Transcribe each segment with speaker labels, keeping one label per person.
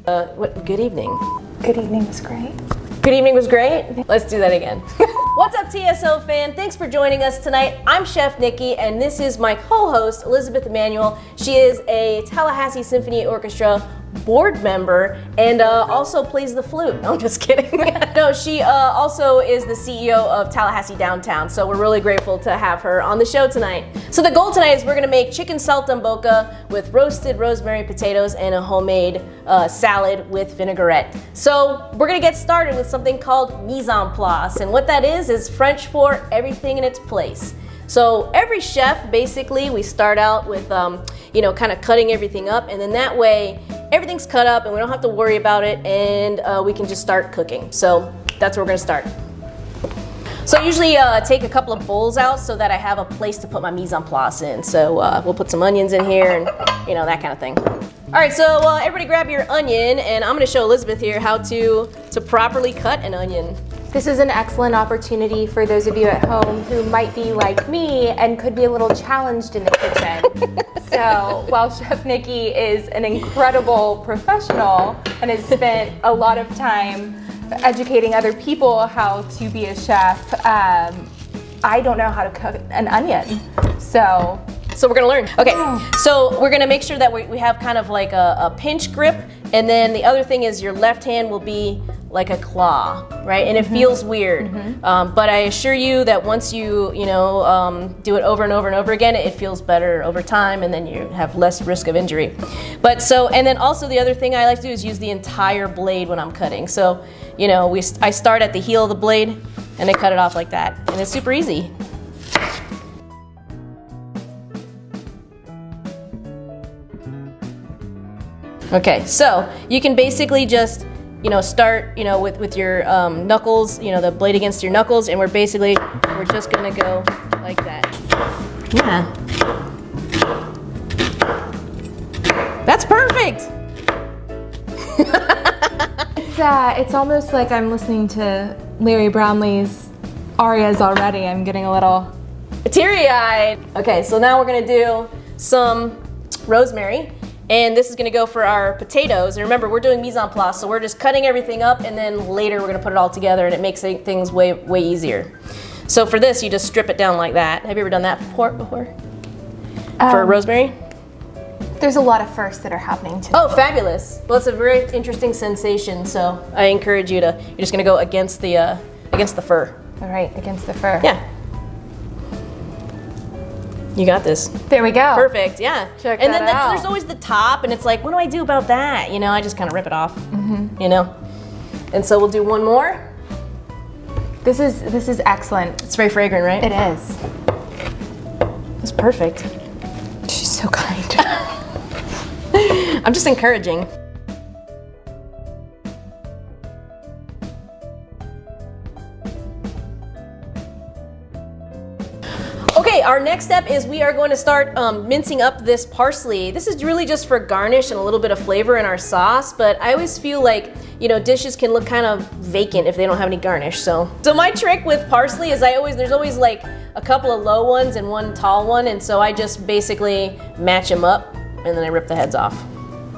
Speaker 1: Good evening.
Speaker 2: Good evening was great.
Speaker 1: Good evening was great? Let's do that again. What's up, TSO fan? Thanks for joining us tonight. I'm Chef Nikki, and this is my co-host, Elizabeth Emanuel. She is a Tallahassee Symphony Orchestra board member and also plays the flute. No, I'm just kidding. No, she also is the CEO of Tallahassee Downtown, so we're really grateful to have her on the show tonight. So the goal tonight is we're gonna make chicken saltimbocca with roasted rosemary potatoes and a homemade salad with vinaigrette. So we're gonna get started with something called mise en place, and what that is French for everything in its place. So every chef, basically, we start out with, kind of cutting everything up, and then that way, everything's cut up and we don't have to worry about it, and we can just start cooking. So that's where we're gonna start. So I usually take a couple of bowls out so that I have a place to put my mise en place in. So we'll put some onions in here and, that kind of thing. All right, so everybody grab your onion, and I'm gonna show Elizabeth here how to properly cut an onion.
Speaker 2: This is an excellent opportunity for those of you at home who might be like me and could be a little challenged in the kitchen. So while Chef Nikki is an incredible professional and has spent a lot of time educating other people how to be a chef, I don't know how to cook an onion. So
Speaker 1: we're gonna learn. Okay, so we're gonna make sure that we have kind of like a pinch grip, and then the other thing is your left hand will be like a claw, right? And it feels weird, but I assure you that once you do it over and over and over again, it feels better over time, and then you have less risk of injury. And then also the other thing I like to do is use the entire blade when I'm cutting. So I start at the heel of the blade and I cut it off like that, and it's super easy. Okay, so you can basically just start with your knuckles, the blade against your knuckles, and we're just gonna go like that. Yeah, that's perfect.
Speaker 2: it's almost like I'm listening to Larry Brownlee's arias already. I'm getting a little
Speaker 1: teary-eyed. Okay, so now we're gonna do some rosemary. And this is gonna go for our potatoes. And remember, we're doing mise en place, so we're just cutting everything up, and then later we're gonna put it all together, and it makes things way easier. So for this, you just strip it down like that. Have you ever done that before? For rosemary?
Speaker 2: There's a lot of firsts that are happening today.
Speaker 1: Oh, fabulous. Well, it's a very interesting sensation, so I encourage you're just gonna go against the fur.
Speaker 2: All right, against the fur.
Speaker 1: Yeah. You got this.
Speaker 2: There we go.
Speaker 1: Perfect, yeah.
Speaker 2: Check
Speaker 1: and
Speaker 2: that
Speaker 1: then
Speaker 2: out.
Speaker 1: There's always the top, and it's like, what do I do about that? I just kind of rip it off, And so we'll do one more.
Speaker 2: This is excellent.
Speaker 1: It's very fragrant, right?
Speaker 2: It is.
Speaker 1: It's perfect.
Speaker 2: She's so kind.
Speaker 1: I'm just encouraging. Okay, our next step is we are going to start mincing up this parsley. This is really just for garnish and a little bit of flavor in our sauce, but I always feel like, dishes can look kind of vacant if they don't have any garnish. So my trick with parsley is there's always like a couple of low ones and one tall one, and so I just basically match them up, and then I rip the heads off.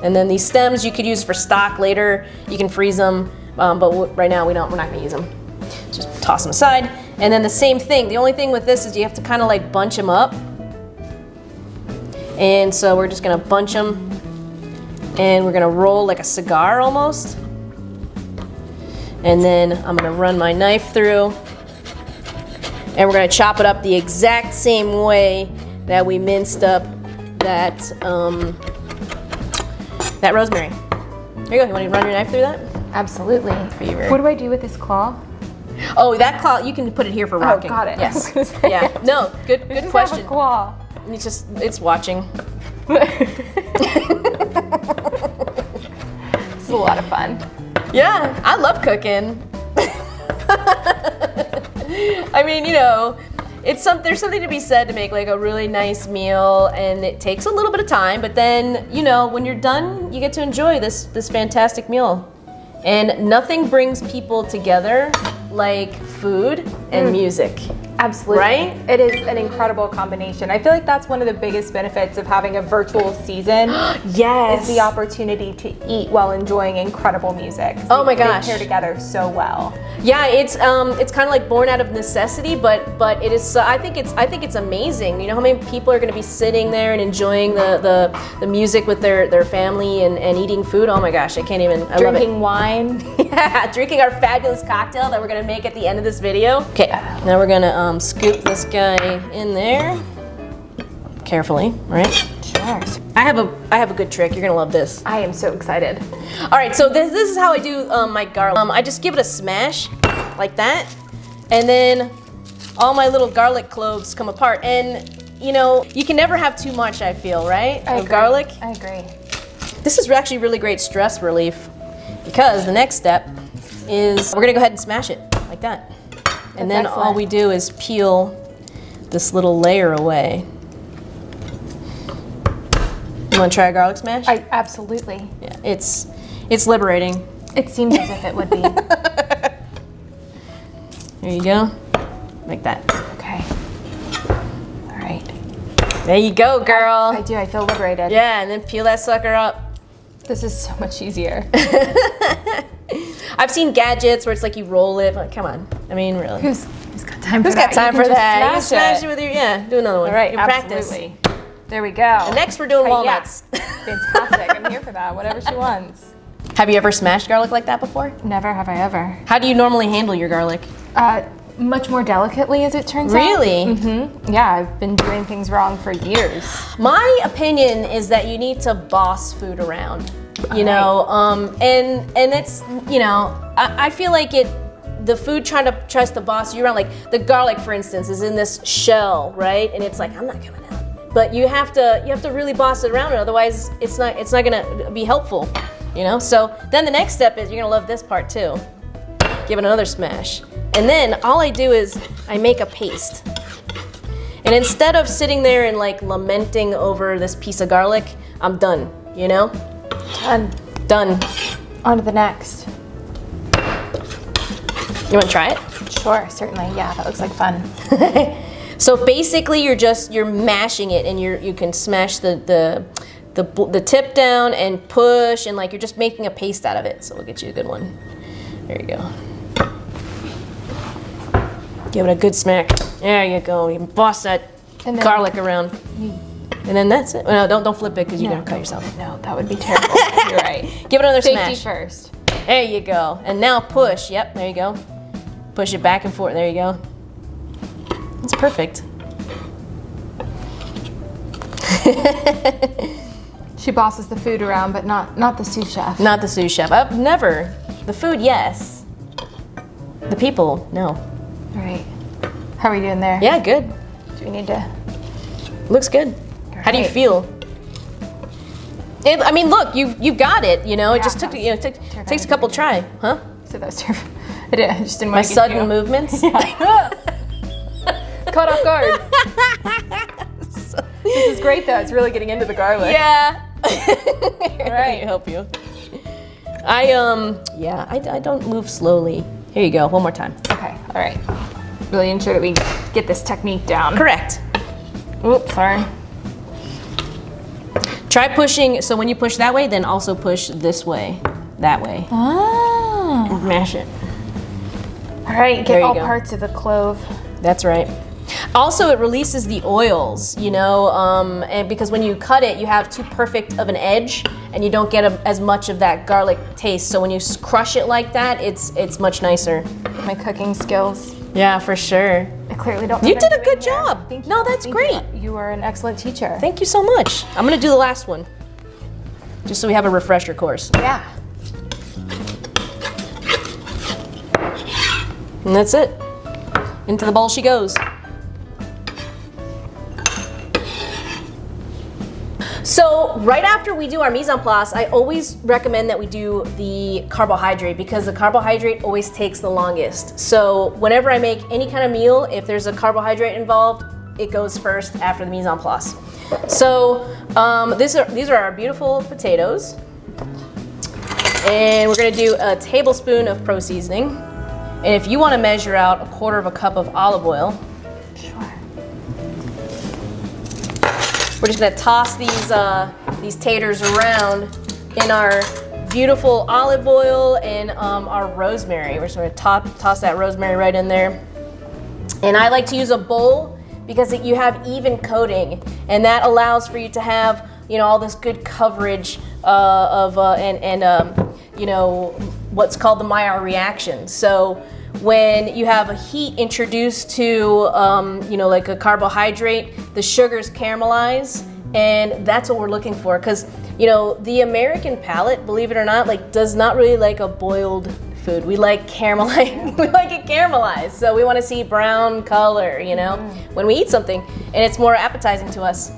Speaker 1: And then these stems you could use for stock later. You can freeze them, but right now we're not gonna use them. Just toss them aside. And then the same thing. The only thing with this is you have to kind of like bunch them up. And so we're just gonna bunch them, and we're gonna roll like a cigar almost. And then I'm gonna run my knife through, and we're gonna chop it up the exact same way that we minced up that rosemary. There you go. You want to run your knife through that?
Speaker 2: Absolutely. What do I do with this claw?
Speaker 1: Oh, that claw, you can put it here for rocking.
Speaker 2: Oh, got it.
Speaker 1: Yes. Yeah. No, good question.
Speaker 2: Have a claw.
Speaker 1: It's watching.
Speaker 2: This is a lot of fun.
Speaker 1: Yeah, I love cooking. I mean, there's something to be said to make like a really nice meal, and it takes a little bit of time, but then, when you're done, you get to enjoy this fantastic meal. And nothing brings people together like food and music.
Speaker 2: Absolutely.
Speaker 1: Right?
Speaker 2: It is an incredible combination. I feel like that's one of the biggest benefits of having a virtual season.
Speaker 1: Yes.
Speaker 2: Is the opportunity to eat while enjoying incredible music.
Speaker 1: Oh my gosh.
Speaker 2: They pair together so well.
Speaker 1: Yeah, it's kind of like born out of necessity, but it is. I think it's amazing. You know how many people are going to be sitting there and enjoying the music with their family and eating food. Oh my gosh, I can't even. I love it.
Speaker 2: Drinking wine.
Speaker 1: Yeah, drinking our fabulous cocktail that we're going to make at the end of this video. Okay, now we're going to scoop this guy in there carefully, right?
Speaker 2: Sure.
Speaker 1: I have a good trick. You're gonna love this.
Speaker 2: I am so excited.
Speaker 1: All right, so this is how I do my garlic. I just give it a smash like that, and then all my little garlic cloves come apart. And you know, you can never have too much, I feel, right?
Speaker 2: I
Speaker 1: Of
Speaker 2: agree.
Speaker 1: garlic.
Speaker 2: I agree.
Speaker 1: This is actually really great stress relief because the next step is we're gonna go ahead and smash it like that. And then all we do is peel this little layer away. You want to try a garlic smash?
Speaker 2: Absolutely.
Speaker 1: Yeah, it's liberating.
Speaker 2: It seems as if it would be.
Speaker 1: There you go, like that.
Speaker 2: Okay. All right.
Speaker 1: There you go, girl.
Speaker 2: I do. I feel liberated.
Speaker 1: Yeah, and then peel that sucker up.
Speaker 2: This is so much easier.
Speaker 1: I've seen gadgets where it's like you roll it. Like, come on. I mean, really.
Speaker 2: Who's got time for
Speaker 1: Who's
Speaker 2: that?
Speaker 1: got time
Speaker 2: You can
Speaker 1: for
Speaker 2: just
Speaker 1: that? You
Speaker 2: smash
Speaker 1: smash it with your, do another one.
Speaker 2: All right,
Speaker 1: You practice.
Speaker 2: absolutely. There we go.
Speaker 1: And next we're doing
Speaker 2: Okay,
Speaker 1: walnuts.
Speaker 2: yeah. Fantastic. I'm here for that. Whatever she wants.
Speaker 1: Have you ever smashed garlic like that before?
Speaker 2: Never have I ever.
Speaker 1: How do you normally handle your garlic?
Speaker 2: Much more delicately, as it turns out.
Speaker 1: Really?
Speaker 2: Mm-hmm. Yeah, I've been doing things wrong for years.
Speaker 1: My opinion is that you need to boss food around. You know, and it's, you know, I feel like the food tries to boss you around. Like the garlic, for instance, is in this shell, right? And it's like, I'm not coming out. But you have to really boss it around, otherwise it's not gonna be helpful, you know. So then the next step is you're gonna love this part too. Give it another smash, and then all I do is I make a paste. And instead of sitting there and like lamenting over this piece of garlic, I'm done. You know. Done.
Speaker 2: On to the next.
Speaker 1: You want to try it?
Speaker 2: Sure, certainly. Yeah, that looks like fun.
Speaker 1: So basically, you're mashing it, and you can smash the tip down and push, and like you're just making a paste out of it. So we'll get you a good one. There you go. Give it a good smack. There you go. You boss that garlic around. And then that's it. No, don't flip it because you're gonna cut yourself.
Speaker 2: No, that would be terrible. You're right.
Speaker 1: Give it another
Speaker 2: Safety
Speaker 1: smash.
Speaker 2: first.
Speaker 1: There you go. And now push. Yep, there you go. Push it back and forth. There you go. It's perfect.
Speaker 2: She bosses the food around, but not the sous chef.
Speaker 1: Not the sous chef. Never. The food, yes. The people, no.
Speaker 2: All right. How are we doing there?
Speaker 1: Yeah, good.
Speaker 2: Do we need to?
Speaker 1: Looks good. How do you feel? I mean, look, you've got it. You know, it just took takes a couple try, huh?
Speaker 2: So that's terrible. I just didn't
Speaker 1: My
Speaker 2: want to get
Speaker 1: sudden movements.
Speaker 2: caught off guard. This is great though. It's really getting into the garlic.
Speaker 1: Yeah.
Speaker 2: All right.
Speaker 1: Help you. I don't move slowly. Here you go. One more time.
Speaker 2: Okay. All right. Really ensure that we get this technique down.
Speaker 1: Correct.
Speaker 2: Oops, sorry.
Speaker 1: Try pushing. So when you push that way, then also push this way, that way.
Speaker 2: Ah.
Speaker 1: And mash it.
Speaker 2: All right.
Speaker 1: There
Speaker 2: Get
Speaker 1: you
Speaker 2: all
Speaker 1: go.
Speaker 2: parts of the clove.
Speaker 1: That's right. Also, it releases the oils, you know, and because when you cut it, you have too perfect of an edge, and you don't get as much of that garlic taste. So when you crush it like that, it's much nicer.
Speaker 2: My cooking skills.
Speaker 1: Yeah, for sure.
Speaker 2: I clearly don't.
Speaker 1: You
Speaker 2: know
Speaker 1: did
Speaker 2: what
Speaker 1: a
Speaker 2: I'm
Speaker 1: good
Speaker 2: doing here.
Speaker 1: job.
Speaker 2: Thank you.
Speaker 1: No, that's
Speaker 2: Thank
Speaker 1: great.
Speaker 2: You are an excellent teacher.
Speaker 1: Thank you so much. I'm gonna do the last one, just so we have a refresher course.
Speaker 2: Yeah.
Speaker 1: And that's it. Into the bowl she goes. So right after we do our mise en place, I always recommend that we do the carbohydrate because the carbohydrate always takes the longest. So whenever I make any kind of meal, if there's a carbohydrate involved, it goes first after the mise en place. So these are our beautiful potatoes. And we're gonna do a tablespoon of pro seasoning. And if you wanna measure out 1/4 cup of olive oil,
Speaker 2: Sure.
Speaker 1: We're just gonna toss these taters around in our beautiful olive oil and our rosemary. We're just gonna toss that rosemary right in there. And I like to use a bowl because you have even coating, and that allows for you to have, you know, all this good coverage you know, what's called the Maillard reaction. So when you have a heat introduced to, you know, like a carbohydrate, the sugars caramelize, and that's what we're looking for. Because, you know, the American palate, believe it or not, like does not really like a boiled food. We like caramelized. We like it caramelized. So we want to see brown color, you know, when we eat something, and it's more appetizing to us.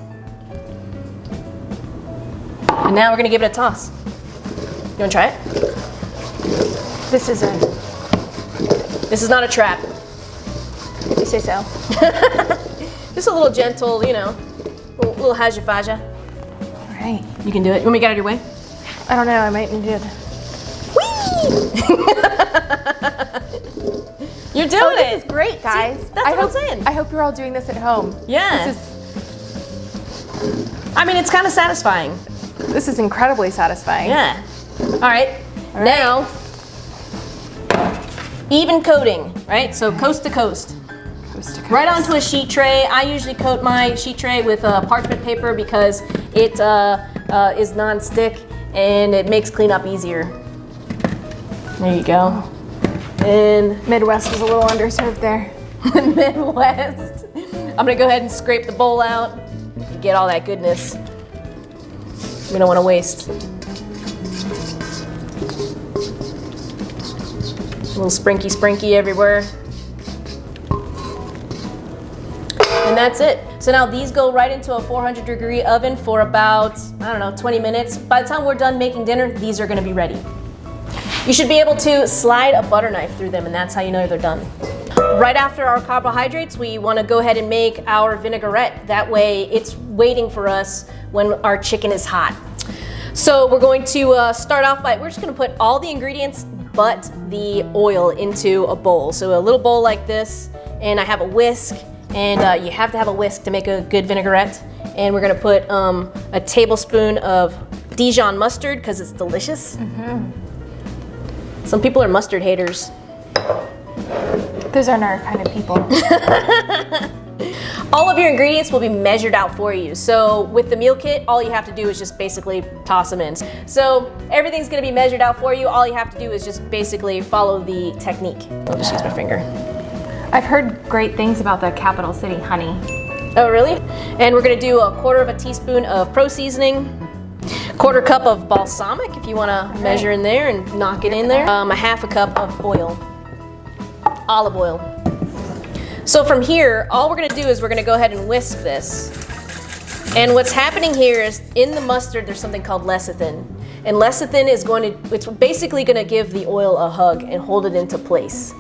Speaker 1: And now we're gonna give it a toss. You wanna try it?
Speaker 2: This is
Speaker 1: This is not a trap.
Speaker 2: if you say so.
Speaker 1: Just a little gentle, you know, little haja faja.
Speaker 2: All right.
Speaker 1: You can do it. You want me to get out of your way?
Speaker 2: I don't know, I might need to.
Speaker 1: You're doing it.
Speaker 2: This is great, guys.
Speaker 1: See, that's what I'm saying.
Speaker 2: I hope you're all doing this at home.
Speaker 1: Yeah. I mean, it's kind of satisfying.
Speaker 2: This is incredibly satisfying.
Speaker 1: Yeah. All right. Now, even coating, right? So coast to coast.
Speaker 2: Coast to coast.
Speaker 1: Right onto a sheet tray. I usually coat my sheet tray with parchment paper because it is non-stick and it makes cleanup easier. There you go. And
Speaker 2: Midwest was a little underserved there.
Speaker 1: Midwest. I'm gonna go ahead and scrape the bowl out and get all that goodness. We don't want to waste. A little sprinky everywhere. And that's it. So now these go right into a 400-degree oven for about, I don't know, 20 minutes. By the time we're done making dinner, these are gonna be ready. You should be able to slide a butter knife through them, and that's how you know they're done. Right after our carbohydrates, we want to go ahead and make our vinaigrette. That way it's waiting for us when our chicken is hot. So we're going to start off by, we're just going to put all the ingredients but the oil into a bowl. So a little bowl like this, and I have a whisk, and you have to have a whisk to make a good vinaigrette. And we're going to put a tablespoon of Dijon mustard because it's delicious. Some people are mustard haters.
Speaker 2: Those aren't our kind of people.
Speaker 1: All of your ingredients will be measured out for you. So with the meal kit, all you have to do is just basically toss them in. So everything's gonna be measured out for you. All you have to do is just basically follow the technique. I'll just use my finger.
Speaker 2: I've heard great things about the capital city honey.
Speaker 1: Oh, really? And we're gonna do a 1/4 teaspoon of pro seasoning, 1/4 cup of balsamic if you wanna measure in there and knock it in there. A 1/2 cup of oil, olive oil. So from here, all we're gonna do is we're gonna go ahead and whisk this. And what's happening here is in the mustard, there's something called lecithin. And lecithin is it's basically gonna give the oil a hug and hold it into place.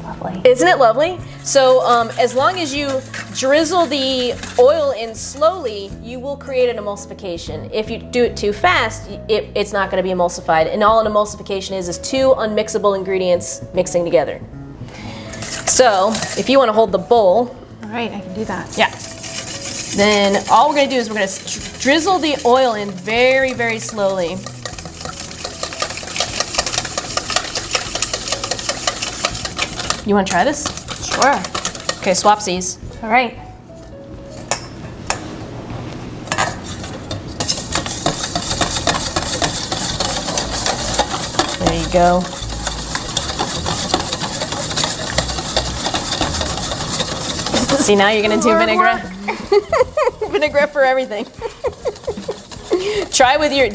Speaker 2: Lovely.
Speaker 1: Isn't it lovely? So as long as you drizzle the oil in slowly, you will create an emulsification. If you do it too fast, it's not gonna be emulsified. And all an emulsification is two unmixable ingredients mixing together. So if you wanna hold the bowl.
Speaker 2: All right, I can do that.
Speaker 1: Yeah. Then all we're gonna do is we're gonna drizzle the oil in very, very slowly. You wanna try this?
Speaker 2: Sure.
Speaker 1: Okay, swapsies.
Speaker 2: All right.
Speaker 1: There you go. See, now you're gonna do vinaigrette. Vinaigrette for everything. Try with your,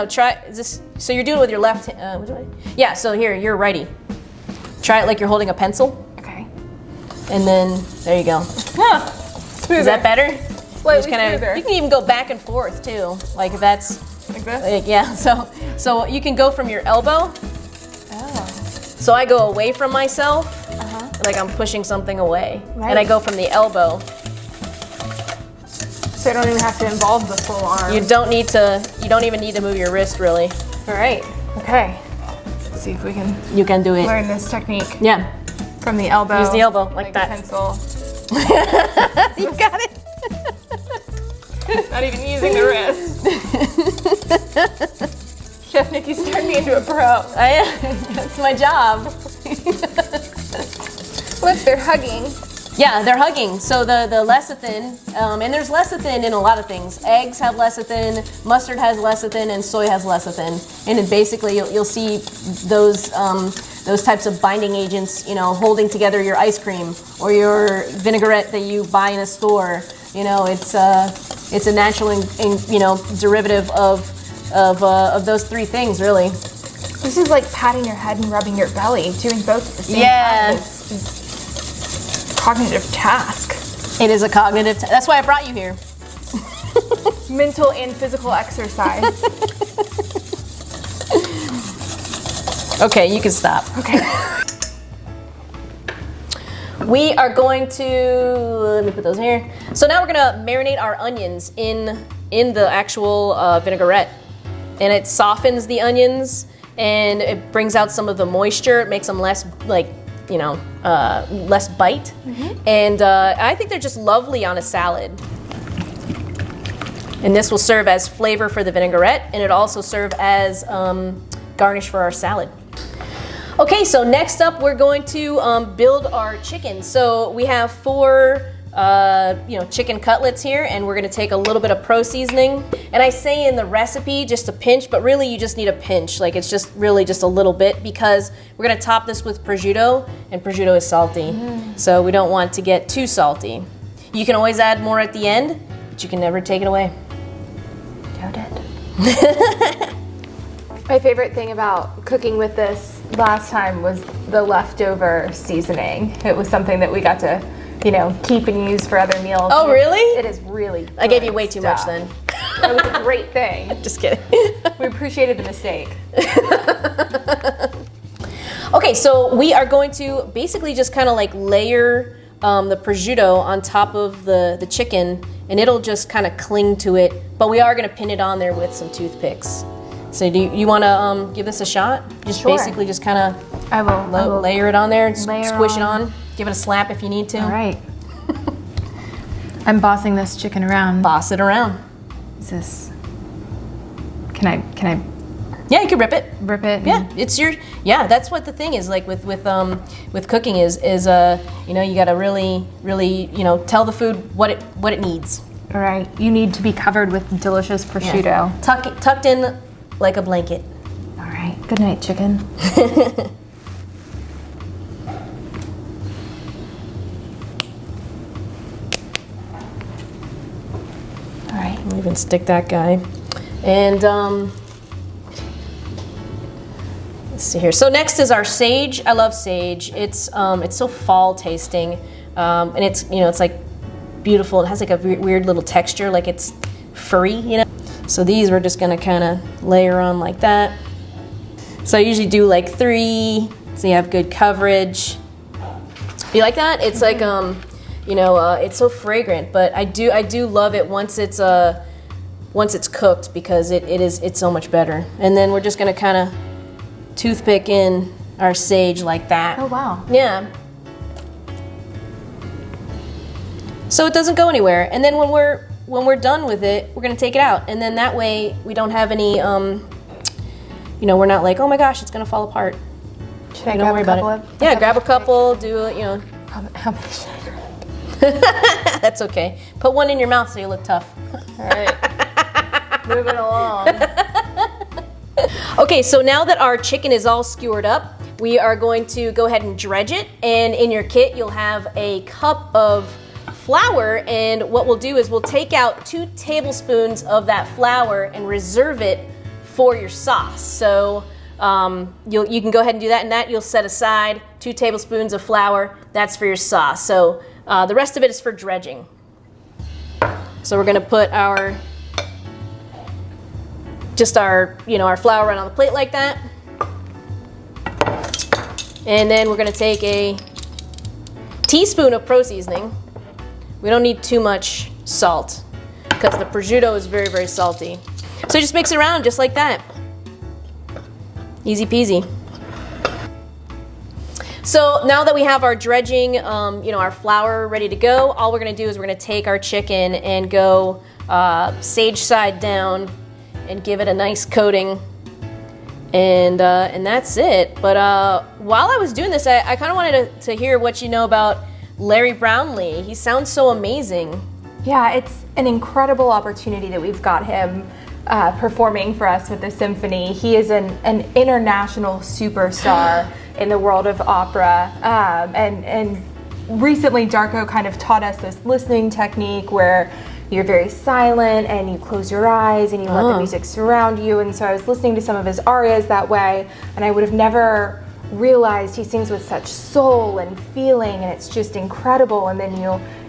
Speaker 1: try this. So you're doing it with your left hand. Yeah, so here, you're righty. Try it like you're holding a pencil.
Speaker 2: Okay.
Speaker 1: And then, there you go.
Speaker 2: Yeah.
Speaker 1: Is that better?
Speaker 2: Slightly smoother.
Speaker 1: You can even go back and forth too. Like if that's,
Speaker 2: Like this?
Speaker 1: like, yeah, so you can go from your elbow.
Speaker 2: Oh.
Speaker 1: So I go away from myself. Like I'm pushing something away.
Speaker 2: Right.
Speaker 1: And I go from the elbow.
Speaker 2: So I don't even have to involve the full arm.
Speaker 1: You don't even need to move your wrist really.
Speaker 2: All right. Okay. Let's see if we can
Speaker 1: You can do it.
Speaker 2: learn this technique
Speaker 1: Yeah.
Speaker 2: from the elbow.
Speaker 1: Use the elbow like that.
Speaker 2: Pencil.
Speaker 1: You got it.
Speaker 2: Not even using the wrist. Chef Nikki's turned me into a pro.
Speaker 1: That's my job.
Speaker 2: Look, they're hugging.
Speaker 1: Yeah, they're hugging. So the lecithin, and there's lecithin in a lot of things. Eggs have lecithin, mustard has lecithin, and soy has lecithin. And then basically you'll see those types of binding agents, holding together your ice cream or your vinaigrette that you buy in a store. It's a natural, derivative of those three things, really.
Speaker 2: This is like patting your head and rubbing your belly, doing both at the same time. This is a cognitive task.
Speaker 1: It is a cognitive task. That's why I brought you here.
Speaker 2: Mental and physical exercise.
Speaker 1: Okay, you can stop.
Speaker 2: Okay.
Speaker 1: We are going to, let me put those here. So now we're gonna marinate our onions in the actual vinaigrette. And it softens the onions and it brings out some of the moisture. It makes them less less bite. Mm-hmm. And I think they're just lovely on a salad. And this will serve as flavor for the vinaigrette, and it also serve as garnish for our salad. Okay, so next up we're going to build our chicken. So we have 4 chicken cutlets here, and we're gonna take a little bit of pro seasoning. And I say in the recipe just a pinch, but really you just need a pinch. Like, it's just really just a little bit, because we're gonna top this with prosciutto, and prosciutto is salty. So we don't want to get too salty. You can always add more at the end, but you can never take it away.
Speaker 2: Noted. My favorite thing about cooking with this last time was the leftover seasoning. It was something that we got to, keep and use for other meals.
Speaker 1: Oh, really?
Speaker 2: It is really good
Speaker 1: I gave you way too much
Speaker 2: stuff.
Speaker 1: then.
Speaker 2: It was a great thing.
Speaker 1: Just kidding.
Speaker 2: We appreciated the mistake.
Speaker 1: Okay, so we are going to basically just kind of like layer the prosciutto on top of the chicken, and it'll just kind of cling to it, but we are going to pin it on there with some toothpicks. So do you want to give this a shot? Just
Speaker 2: Sure.
Speaker 1: basically just kind of
Speaker 2: I will
Speaker 1: layer it on there, squish it
Speaker 2: on.
Speaker 1: on, give it a slap if you need to.
Speaker 2: All right. I'm bossing this chicken around.
Speaker 1: Boss it around.
Speaker 2: Is this? Can I
Speaker 1: Yeah, you can rip it.
Speaker 2: rip it?
Speaker 1: Yeah, it's your. Yeah, that's what the thing is like with cooking is you got to really tell the food what it needs.
Speaker 2: All right. You need to be covered with delicious prosciutto.
Speaker 1: Yeah. Tucked in like a blanket.
Speaker 2: All right. Good night, chicken. All right.
Speaker 1: I'll even stick that guy. And let's see here. So next is our sage. I love sage. It's so fall tasting, and it's it's like beautiful. It has like a weird little texture, like it's furry, So these we're just gonna kind of layer on like that. So I usually do like 3, so you have good coverage. You like that? It's like it's so fragrant, but I do love it once it's cooked, because it's so much better. And then we're just gonna kind of toothpick in our sage like that.
Speaker 2: Oh wow.
Speaker 1: Yeah. So it doesn't go anywhere. And then when we're done with it, we're gonna take it out, and then that way we don't have any we're not like, oh my gosh, it's gonna fall apart.
Speaker 2: Should I grab a couple?
Speaker 1: Yeah, grab a couple. Do
Speaker 2: How many should I grab?
Speaker 1: That's okay. Put one in your mouth so you look tough.
Speaker 2: All right. Moving along.
Speaker 1: Okay, so now that our chicken is all skewered up, we are going to go ahead and dredge it. And in your kit, you'll have a cup of flour. And what we'll do is we'll take out 2 tablespoons of that flour and reserve it for your sauce. So you can go ahead and do that, and that you'll set aside 2 tablespoons of flour. That's for your sauce. So the rest of it is for dredging. So we're gonna put our flour right on the plate like that. And then we're gonna take a teaspoon of pro seasoning. We don't need too much salt because the prosciutto is very, very salty. So just mix it around just like that. Easy peasy. So now that we have our dredging, our flour ready to go, all we're gonna do is we're gonna take our chicken and go sage side down and give it a nice coating. And that's it. But while I was doing this, I kind of wanted to hear what you know about Larry Brownlee. He sounds so amazing.
Speaker 2: Yeah, it's an incredible opportunity that we've got him performing for us with the symphony. He is an international superstar in the world of opera. And recently, Darko kind of taught us this listening technique where you're very silent and you close your eyes and you let the music surround you. And so I was listening to some of his arias that way, and I would have never realized he sings with such soul and feeling, and it's just incredible. And then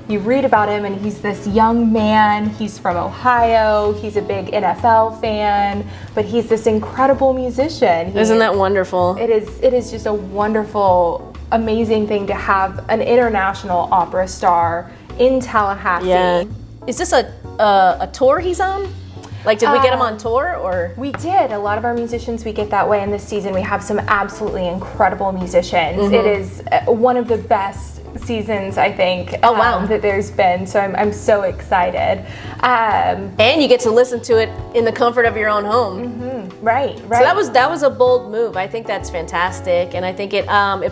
Speaker 2: you read about him, and he's this young man. He's from Ohio. He's a big NFL fan, but he's this incredible musician.
Speaker 1: Isn't that wonderful?
Speaker 2: It is just a wonderful, amazing thing to have an international opera star in Tallahassee.
Speaker 1: Yeah. Is this a tour he's on? Like, did we get him on tour, or?
Speaker 2: We did. A lot of our musicians we get that way, and this season we have some absolutely incredible musicians. It is one of the best seasons, I think, that there's been. So I'm so excited.
Speaker 1: And you get to listen to it in the comfort of your own home.
Speaker 2: Right.
Speaker 1: So that was a bold move. I think that's fantastic, and I think it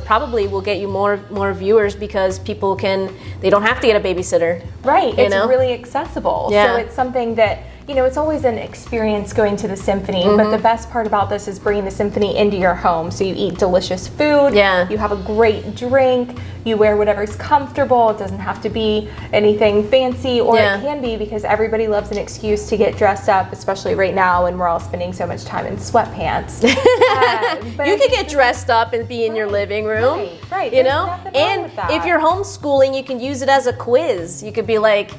Speaker 1: probably will get you more viewers because people they don't have to get a babysitter.
Speaker 2: Right. It's really accessible.
Speaker 1: Yeah.
Speaker 2: So it's something that, it's always an experience going to the symphony, but the best part about this is bringing the symphony into your home. So you eat delicious food, you have a great drink, you wear whatever's comfortable. It doesn't have to be anything fancy, or it can be, because everybody loves an excuse to get dressed up, especially right now when we're all spending so much time in sweatpants.
Speaker 1: But you can get dressed up and be in your living room.
Speaker 2: Right.
Speaker 1: You know? And if you're homeschooling, you can use it as a quiz. You could be like,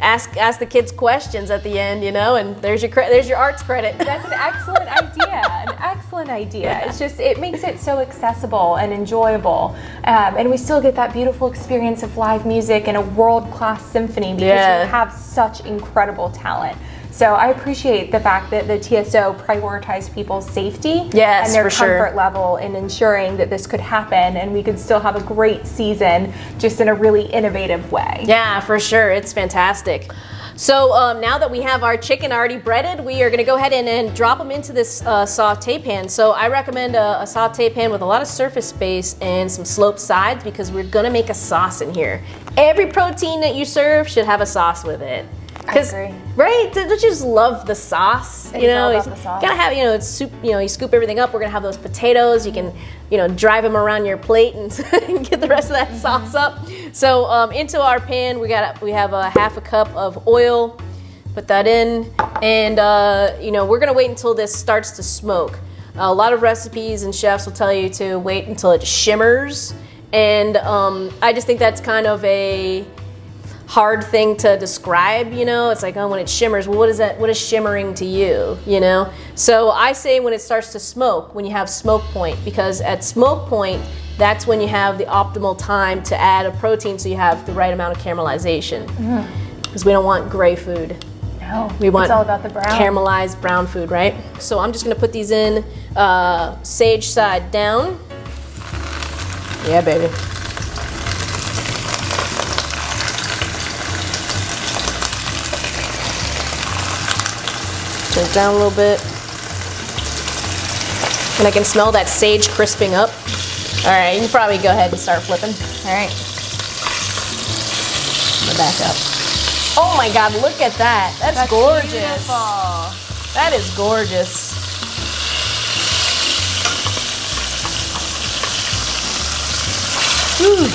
Speaker 1: ask the kids questions at the end, and there's your arts credit.
Speaker 2: That's an excellent idea. It's just, it makes it so accessible and enjoyable, and we still get that beautiful experience of live music and a world-class symphony because we have such incredible talent. So I appreciate the fact that the TSO prioritized people's safety and their comfort level in ensuring that this could happen and we could still have a great season just in a really innovative way.
Speaker 1: Yeah, for sure. It's fantastic. So now that we have our chicken already breaded, we are going to go ahead and drop them into this saute pan. So I recommend a saute pan with a lot of surface space and some sloped sides because we're going to make a sauce in here. Every protein that you serve should have a sauce with it.
Speaker 2: I agree.
Speaker 1: Right? Don't you just love the sauce?
Speaker 2: It's all about the sauce.
Speaker 1: Gotta have, it's soup, you scoop everything up. We're gonna have those potatoes. You can, drive them around your plate and get the rest of that sauce up. So into our pan, we have a half a cup of oil. Put that in, and we're gonna wait until this starts to smoke. A lot of recipes and chefs will tell you to wait until it shimmers, and I just think that's kind of a hard thing to describe, it's like, when it shimmers, well, what is shimmering to you, So I say when it starts to smoke, when you have smoke point, because at smoke point, that's when you have the optimal time to add a protein so you have the right amount of caramelization. Because we don't want gray food.
Speaker 2: No,
Speaker 1: we want
Speaker 2: it's all about the brown.
Speaker 1: Caramelized brown food, right? So I'm just gonna put these in sage side down. Yeah, baby. Turn it down a little bit. And I can smell that sage crisping up. All right, you can probably go ahead and start flipping. All right. Back up. Oh my God, look at that. That's gorgeous.
Speaker 2: Beautiful.
Speaker 1: That is gorgeous. Whew.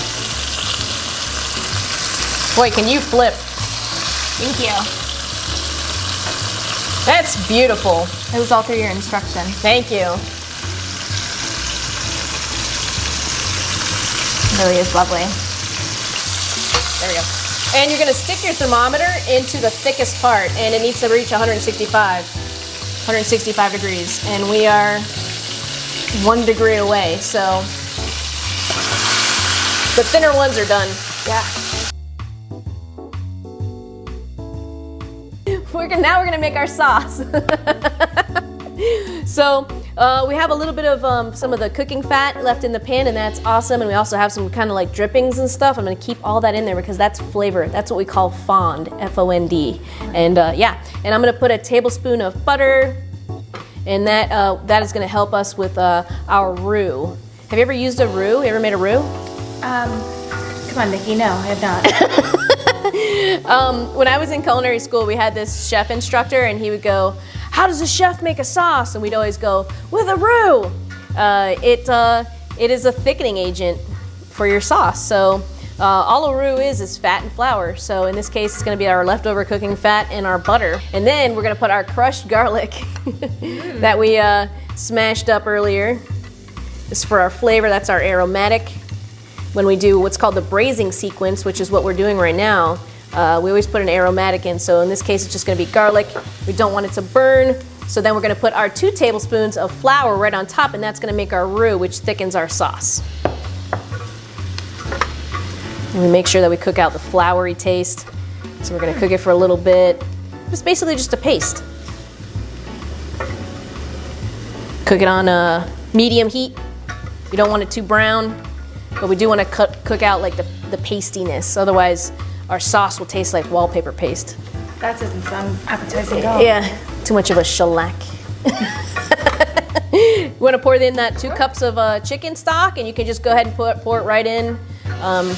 Speaker 1: Boy, can you flip.
Speaker 2: Thank you.
Speaker 1: That's beautiful.
Speaker 2: It was all through your instruction.
Speaker 1: Thank you.
Speaker 2: It really is lovely.
Speaker 1: There we go. And you're gonna stick your thermometer into the thickest part, and it needs to reach 165 degrees. And we are 1 degree away, so the thinner ones are done.
Speaker 2: Yeah.
Speaker 1: Now we're gonna make our sauce. So We have a little bit of some of the cooking fat left in the pan, and that's awesome. And we also have some kind of like drippings and stuff. I'm gonna keep all that in there because that's flavor. That's what we call fond, F-O-N-D. And yeah, and I'm gonna put a tablespoon of butter, and that is gonna help us with our roux. Have you ever used a roux? You ever made a roux?
Speaker 2: Come on, Nikki. No, I have not.
Speaker 1: When I was in culinary school, we had this chef instructor, and he would go, "How does a chef make a sauce?" And we'd always go, "With a roux." It is a thickening agent for your sauce. So all a roux is fat and flour. So in this case, it's going to be our leftover cooking fat and our butter. And then we're going to put our crushed garlic that we smashed up earlier. This is for our flavor. That's our aromatic. When we do what's called the braising sequence, which is what we're doing right now, we always put an aromatic in. So in this case, it's just going to be garlic. We don't want it to burn. So then we're going to put our 2 tablespoons of flour right on top, and that's going to make our roux, which thickens our sauce. And we make sure that we cook out the floury taste. So we're going to cook it for a little bit. It's basically just a paste. Cook it on medium heat. We don't want it too brown, but we do want to cook out like the pastiness. Otherwise, our sauce will taste like wallpaper paste.
Speaker 2: That doesn't sound appetizing at all.
Speaker 1: Yeah, too much of a shellac. You want to pour in that 2 cups of chicken stock, and you can just go ahead and pour it right in. And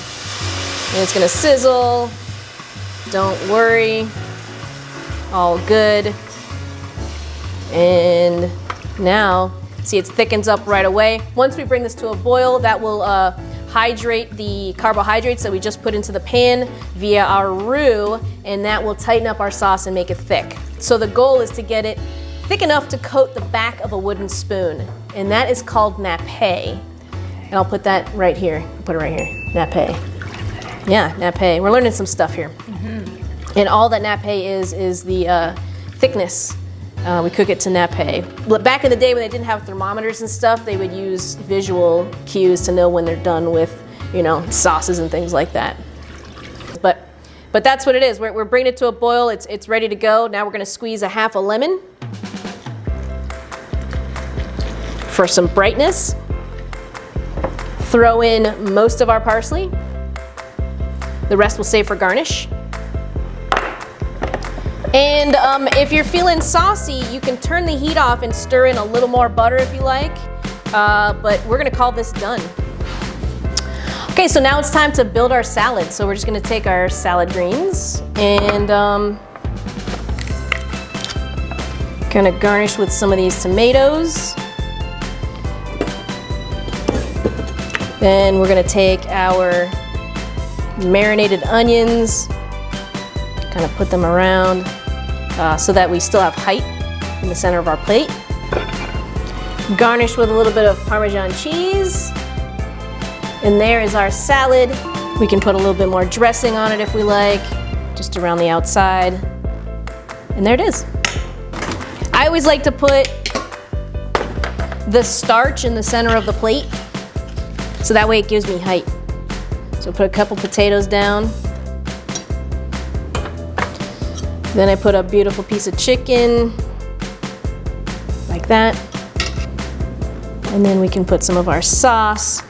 Speaker 1: it's gonna sizzle. Don't worry, all good. And now, see, it thickens up right away. Once we bring this to a boil, that will hydrate the carbohydrates that we just put into the pan via our roux, and that will tighten up our sauce and make it thick. So the goal is to get it thick enough to coat the back of a wooden spoon, and that is called nappe. And I'll put that right here. Put it right here, nappe. Yeah, nappe. We're learning some stuff here. Mm-hmm. And all that nappe is the thickness. We cook it to nappe. Back in the day when they didn't have thermometers and stuff, they would use visual cues to know when they're done with, sauces and things like that. But that's what it is. We're bringing it to a boil. It's ready to go. Now we're going to squeeze a half a lemon for some brightness. Throw in most of our parsley. The rest we'll save for garnish. And if you're feeling saucy, you can turn the heat off and stir in a little more butter if you like. But we're gonna call this done. Okay, so now it's time to build our salad. So we're just gonna take our salad greens and kind of garnish with some of these tomatoes. Then we're gonna take our marinated onions, kind of put them around so that we still have height in the center of our plate. Garnish with a little bit of Parmesan cheese. And there is our salad. We can put a little bit more dressing on it if we like, just around the outside. And there it is. I always like to put the starch in the center of the plate, so that way it gives me height. So put a couple potatoes down. Then I put a beautiful piece of chicken, like that. And then we can put some of our sauce.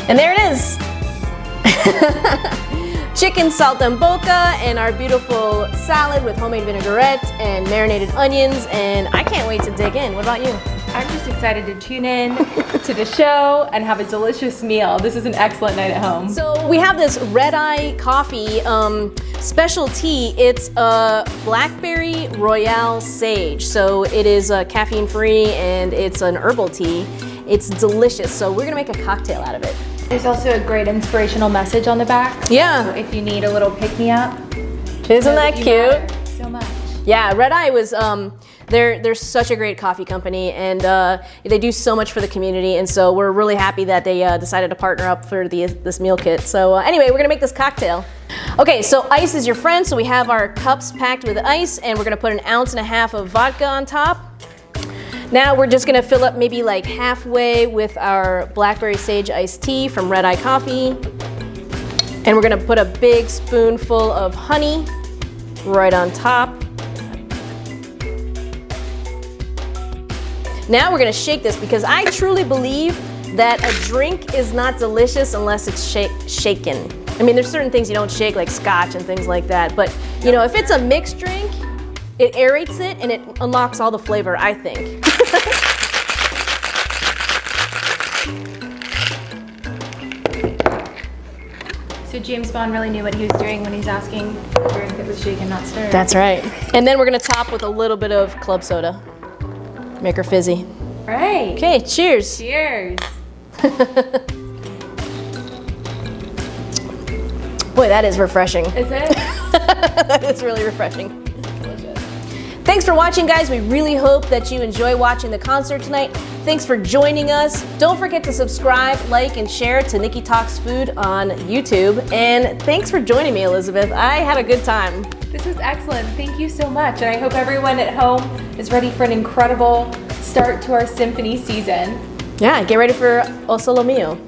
Speaker 1: And there it is. Chicken Saltimbocca and our beautiful salad with homemade vinaigrette and marinated onions, and I can't wait to dig in. What about you?
Speaker 2: I'm just excited to tune in to the show and have a delicious meal. This is an excellent night at home.
Speaker 1: So we have this red eye coffee special tea. It's a Blackberry Royale Sage. So it is caffeine free and it's an herbal tea. It's delicious. So we're gonna make a cocktail out of it.
Speaker 2: There's also a great inspirational message on the back.
Speaker 1: Yeah.
Speaker 2: So if you need a little pick-me-up.
Speaker 1: Isn't that cute?
Speaker 2: So much.
Speaker 1: Yeah, Red Eye was, they're such a great coffee company, and they do so much for the community, and so we're really happy that they decided to partner up for this meal kit. So anyway, we're gonna make this cocktail. Okay, so ice is your friend, so we have our cups packed with ice, and we're gonna put 1.5 ounces of vodka on top. Now we're just gonna fill up maybe like halfway with our Blackberry Sage iced tea from Red Eye Coffee. And we're gonna put a big spoonful of honey right on top. Now we're gonna shake this because I truly believe that a drink is not delicious unless it's shaken. I mean, there's certain things you don't shake, like scotch and things like that, but you know, if it's a mixed drink, it aerates it and it unlocks all the flavor, I think.
Speaker 2: So James Bond really knew what he was doing when he's asking for a drink that was shaken, not stirred.
Speaker 1: That's right. And then we're gonna top with a little bit of club soda. Make her fizzy.
Speaker 2: Right.
Speaker 1: Okay, cheers.
Speaker 2: Cheers.
Speaker 1: Boy, that is refreshing.
Speaker 2: Is it?
Speaker 1: That is really refreshing. Thanks for watching, guys. We really hope that you enjoy watching the concert tonight. Thanks for joining us. Don't forget to subscribe, like, and share to Nikki Talks Food on YouTube. And thanks for joining me, Elizabeth. I had a good time.
Speaker 2: This was excellent. Thank you so much. And I hope everyone at home is ready for an incredible start to our symphony season.
Speaker 1: Yeah, get ready for O Solo Mio.